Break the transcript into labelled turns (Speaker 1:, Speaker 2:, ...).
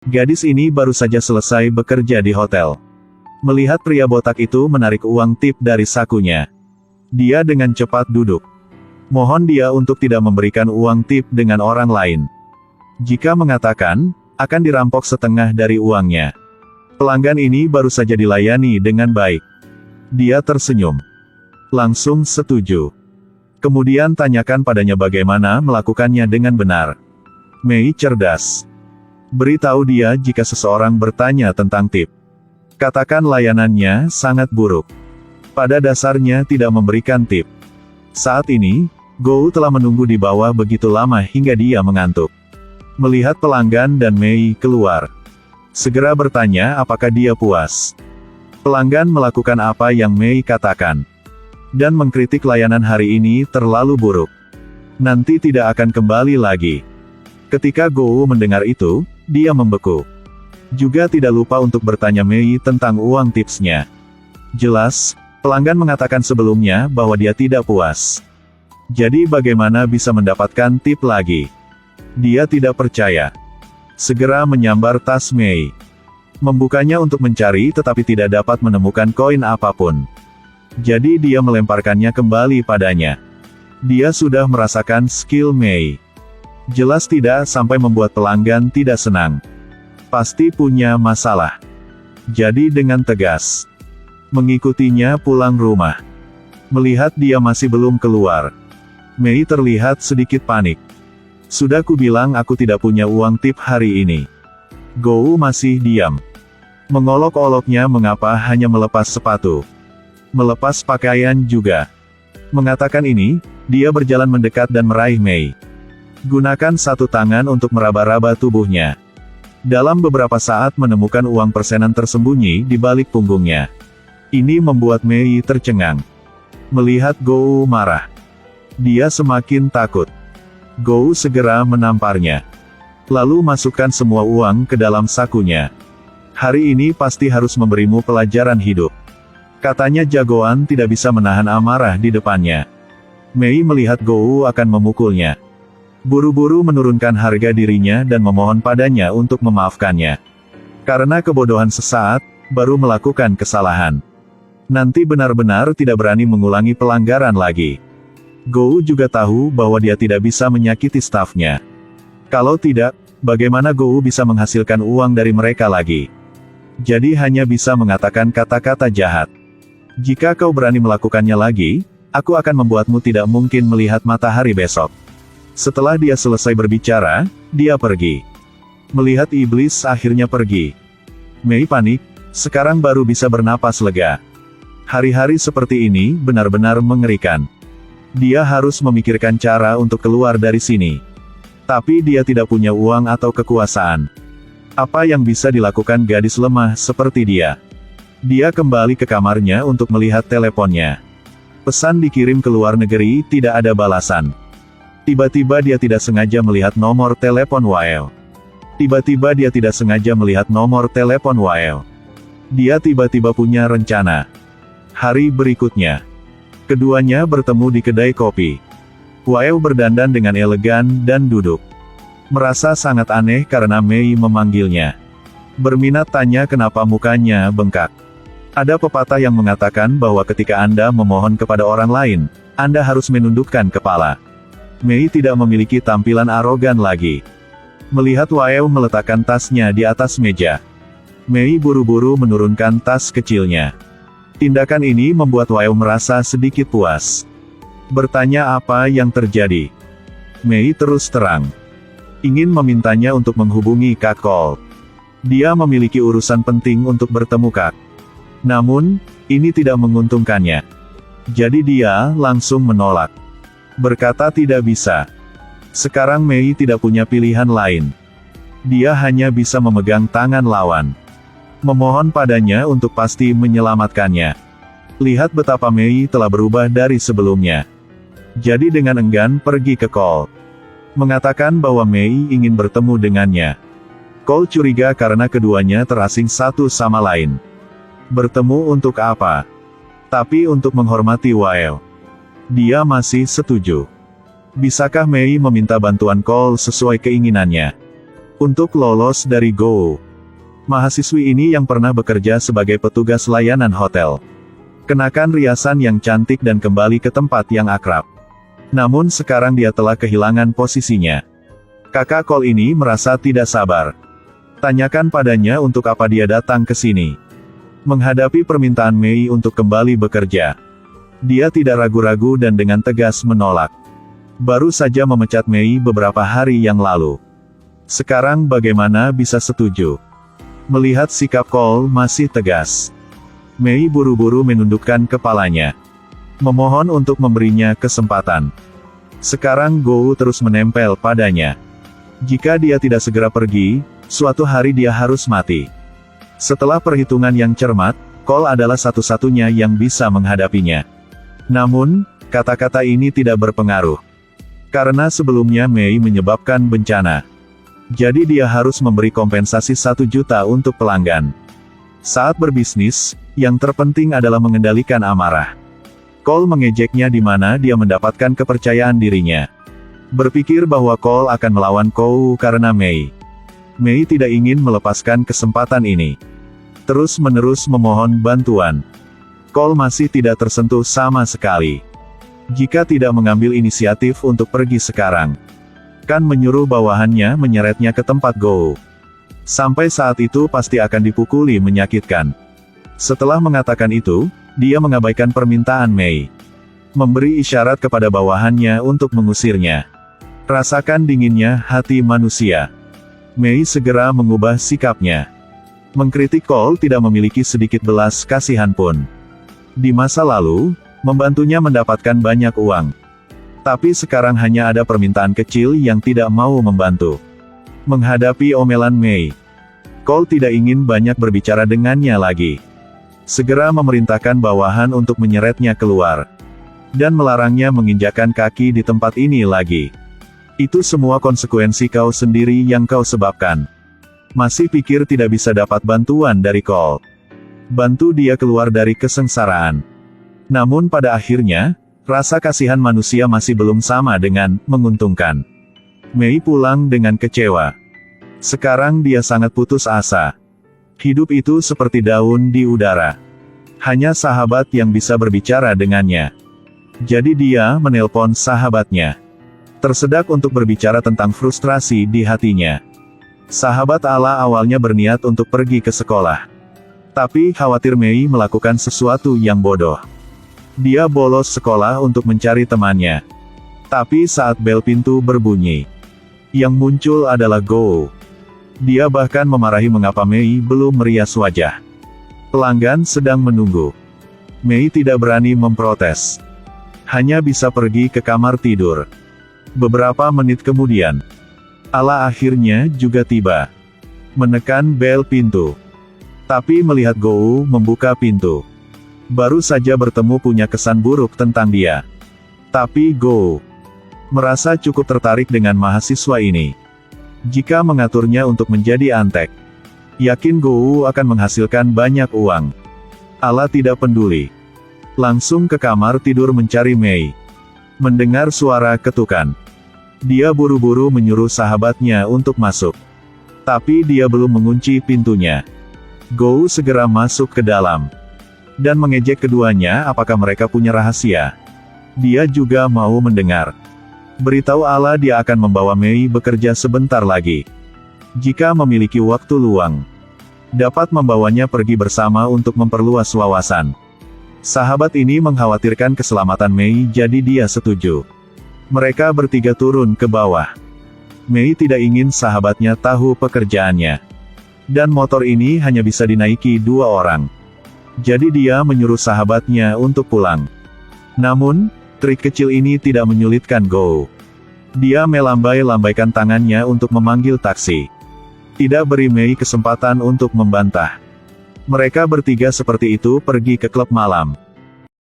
Speaker 1: Gadis ini baru saja selesai bekerja di hotel. Melihat pria botak itu menarik uang tip dari sakunya, dia dengan cepat duduk. Mohon dia untuk tidak memberikan uang tip dengan orang lain. Jika mengatakan, akan dirampok setengah dari uangnya. Pelanggan ini baru saja dilayani dengan baik. Dia tersenyum. Langsung setuju. Kemudian tanyakan padanya bagaimana melakukannya dengan benar. Mei cerdas. Beritahu dia jika seseorang bertanya tentang tip. Katakan layanannya sangat buruk. Pada dasarnya tidak memberikan tip. Saat ini, Gou telah menunggu di bawah begitu lama hingga dia mengantuk. Melihat pelanggan dan Mei keluar, segera bertanya apakah dia puas. Pelanggan melakukan apa yang Mei katakan. Dan mengkritik layanan hari ini terlalu buruk. Nanti tidak akan kembali lagi. Ketika Gou mendengar itu, dia membeku. Juga tidak lupa untuk bertanya Mei tentang uang tipsnya. Jelas, pelanggan mengatakan sebelumnya bahwa dia tidak puas. Jadi bagaimana bisa mendapatkan tip lagi? Dia tidak percaya. Segera menyambar tas Mei. Membukanya untuk mencari tetapi tidak dapat menemukan koin apapun. Jadi dia melemparkannya kembali padanya. Dia sudah merasakan skill Mei. Jelas tidak sampai membuat pelanggan tidak senang. Pasti punya masalah. Jadi dengan tegas, mengikutinya pulang rumah. Melihat dia masih belum keluar, Mei terlihat sedikit panik. Sudah kubilang aku tidak punya uang tip hari ini. Gou masih diam. Mengolok-oloknya mengapa hanya melepas sepatu. Melepas pakaian juga. Mengatakan ini, dia berjalan mendekat dan meraih Mei. Gunakan satu tangan untuk meraba-raba tubuhnya. Dalam beberapa saat menemukan uang persenan tersembunyi di balik punggungnya. Ini membuat Mei tercengang. Melihat Gou marah, dia semakin takut. Gou segera menamparnya. Lalu masukkan semua uang ke dalam sakunya. Hari ini pasti harus memberimu pelajaran hidup. Katanya jagoan tidak bisa menahan amarah di depannya. Mei melihat Gou akan memukulnya. Buru-buru menurunkan harga dirinya dan memohon padanya untuk memaafkannya. Karena kebodohan sesaat, baru melakukan kesalahan. Nanti benar-benar tidak berani mengulangi pelanggaran lagi. Gou juga tahu bahwa dia tidak bisa menyakiti stafnya. Kalau tidak, bagaimana Gou bisa menghasilkan uang dari mereka lagi? Jadi hanya bisa mengatakan kata-kata jahat. Jika kau berani melakukannya lagi, aku akan membuatmu tidak mungkin melihat matahari besok. Setelah dia selesai berbicara, dia pergi. Melihat iblis akhirnya pergi. Mei panik, sekarang baru bisa bernapas lega. Hari-hari seperti ini benar-benar mengerikan. Dia harus memikirkan cara untuk keluar dari sini. Tapi dia tidak punya uang atau kekuasaan. Apa yang bisa dilakukan gadis lemah seperti dia? Dia kembali ke kamarnya untuk melihat teleponnya. Pesan dikirim ke luar negeri tidak ada balasan. Tiba-tiba dia tidak sengaja melihat nomor telepon Wael. Tiba-tiba dia tidak sengaja melihat nomor telepon Wael. Dia tiba-tiba punya rencana. Hari berikutnya, keduanya bertemu di kedai kopi. Wael berdandan dengan elegan dan duduk. Merasa sangat aneh karena Mei memanggilnya. Berminat tanya kenapa mukanya bengkak. Ada pepatah yang mengatakan bahwa ketika Anda memohon kepada orang lain, Anda harus menundukkan kepala. Mei tidak memiliki tampilan arogan lagi. Melihat Wael meletakkan tasnya di atas meja, Mei buru-buru menurunkan tas kecilnya. Tindakan ini membuat Wael merasa sedikit puas. Bertanya apa yang terjadi. Mei terus terang. Ingin memintanya untuk menghubungi Kak Cole. Dia memiliki urusan penting untuk bertemu Kak. Namun, ini tidak menguntungkannya. Jadi dia langsung menolak. Berkata tidak bisa. Sekarang Mei tidak punya pilihan lain. Dia hanya bisa memegang tangan lawan. Memohon padanya untuk pasti menyelamatkannya. Lihat betapa Mei telah berubah dari sebelumnya. Jadi dengan enggan pergi ke Cole. Mengatakan bahwa Mei ingin bertemu dengannya. Cole curiga karena keduanya terasing satu sama lain. Bertemu untuk apa? Tapi untuk menghormati Wael. Dia masih setuju. Bisakah Mei meminta bantuan Cole sesuai keinginannya? Untuk lolos dari Go, mahasiswi ini yang pernah bekerja sebagai petugas layanan hotel. Kenakan riasan yang cantik dan kembali ke tempat yang akrab. Namun sekarang dia telah kehilangan posisinya. Kakak Cole ini merasa tidak sabar. Tanyakan padanya untuk apa dia datang ke sini. Menghadapi permintaan Mei untuk kembali bekerja, dia tidak ragu-ragu dan dengan tegas menolak. Baru saja memecat Mei beberapa hari yang lalu. Sekarang bagaimana bisa setuju? Melihat sikap Cole masih tegas, Mei buru-buru menundukkan kepalanya. Memohon untuk memberinya kesempatan. Sekarang Go terus menempel padanya. Jika dia tidak segera pergi, suatu hari dia harus mati. Setelah perhitungan yang cermat, Cole adalah satu-satunya yang bisa menghadapinya. Namun, kata-kata ini tidak berpengaruh. Karena sebelumnya Mei menyebabkan bencana. Jadi dia harus memberi kompensasi 1 juta untuk pelanggan. Saat berbisnis, yang terpenting adalah mengendalikan amarah. Cole mengejeknya di mana dia mendapatkan kepercayaan dirinya. Berpikir bahwa Cole akan melawan Kou karena Mei. Mei tidak ingin melepaskan kesempatan ini. Terus-menerus memohon bantuan. Cole masih tidak tersentuh sama sekali. Jika tidak mengambil inisiatif untuk pergi sekarang, kan menyuruh bawahannya menyeretnya ke tempat Go. Sampai saat itu pasti akan dipukuli menyakitkan. Setelah mengatakan itu, dia mengabaikan permintaan Mei. Memberi isyarat kepada bawahannya untuk mengusirnya. Rasakan dinginnya hati manusia. Mei segera mengubah sikapnya. Mengkritik Cole tidak memiliki sedikit belas kasihan pun. Di masa lalu, membantunya mendapatkan banyak uang. Tapi sekarang hanya ada permintaan kecil yang tidak mau membantu. Menghadapi omelan Mei, Cole tidak ingin banyak berbicara dengannya lagi. Segera memerintahkan bawahan untuk menyeretnya keluar. Dan melarangnya menginjakkan kaki di tempat ini lagi. Itu semua konsekuensi kau sendiri yang kau sebabkan. Masih pikir tidak bisa dapat bantuan dari Cole. Bantu dia keluar dari kesengsaraan. Namun pada akhirnya, rasa kasihan manusia masih belum sama dengan menguntungkan. Mei pulang dengan kecewa. Sekarang dia sangat putus asa. Hidup itu seperti daun di udara. Hanya sahabat yang bisa berbicara dengannya. Jadi dia menelpon sahabatnya. Tersedak untuk berbicara tentang frustrasi di hatinya. Sahabat Ala awalnya berniat untuk pergi ke sekolah. Tapi khawatir Mei melakukan sesuatu yang bodoh. Dia bolos sekolah untuk mencari temannya. Tapi saat bel pintu berbunyi, yang muncul adalah Go. Dia bahkan memarahi mengapa Mei belum merias wajah. Pelanggan sedang menunggu. Mei tidak berani memprotes. Hanya bisa pergi ke kamar tidur. Beberapa menit kemudian, Ala akhirnya juga tiba. Menekan bel pintu. Tapi melihat Go membuka pintu. Baru saja bertemu punya kesan buruk tentang dia. Tapi Go merasa cukup tertarik dengan mahasiswa ini. Jika mengaturnya untuk menjadi antek, yakin Go akan menghasilkan banyak uang. Ala tidak peduli. Langsung ke kamar tidur mencari Mei. Mendengar suara ketukan, dia buru-buru menyuruh sahabatnya untuk masuk. Tapi dia belum mengunci pintunya. Go segera masuk ke dalam. Dan mengejek keduanya apakah mereka punya rahasia. Dia juga mau mendengar. Beritahu Ala dia akan membawa Mei bekerja sebentar lagi. Jika memiliki waktu luang, dapat membawanya pergi bersama untuk memperluas wawasan. Sahabat ini mengkhawatirkan keselamatan Mei jadi dia setuju. Mereka bertiga turun ke bawah. Mei tidak ingin sahabatnya tahu pekerjaannya. Dan motor ini hanya bisa dinaiki 2 orang. Jadi dia menyuruh sahabatnya untuk pulang. Namun, trik kecil ini tidak menyulitkan Go. Dia melambai-lambaikan tangannya untuk memanggil taksi. Tidak beri Mei kesempatan untuk membantah. Mereka bertiga seperti itu pergi ke klub malam.